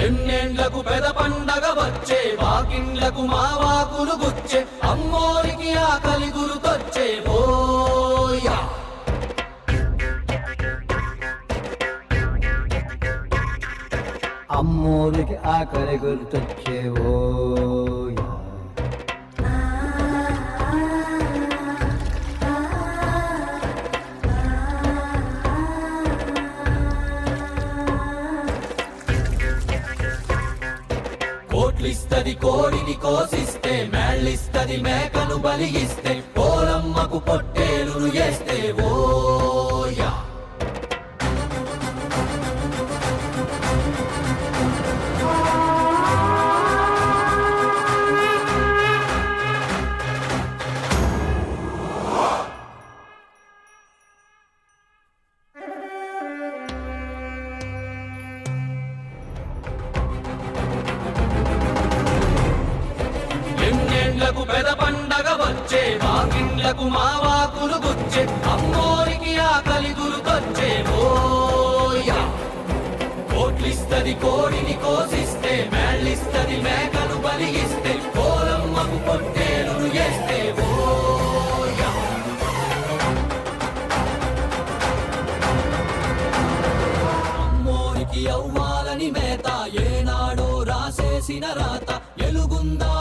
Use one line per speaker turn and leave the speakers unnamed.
ఎన్నేండ్లకు పెద పండగ వచ్చే వాకిండ్లకు మావాకులు గుచ్చే అమ్మోరికి ఆకలి గురుకొచ్చే ఓయా
అమ్మోరికి ఆకలి గుర్తొచ్చే ఓయా
కోట్లిస్తది కోడిని కోసిస్తే మేళ్ళిస్తది మేకను బలిగిస్తే పోలమ్మకు పొట్టేలును చేస్తే ఓయా ఎన్నేండ్లకు పెద పండగ వచ్చే వాకిండ్లకు మావాకులు గుచ్చే అమ్మోరికి ఆకలి గురుకొచ్చే ఓయా కోట్లిస్తది కోడిని కోసిస్తే మేళ్ళిస్తది మేకను బలిగిస్తే పోలమ్మకు పొట్టేలును చేస్తే ఓయా అమ్మోరికి అవ్వాలని మేత ఏనాడో రాసేసిన రాత ఎలుగుందా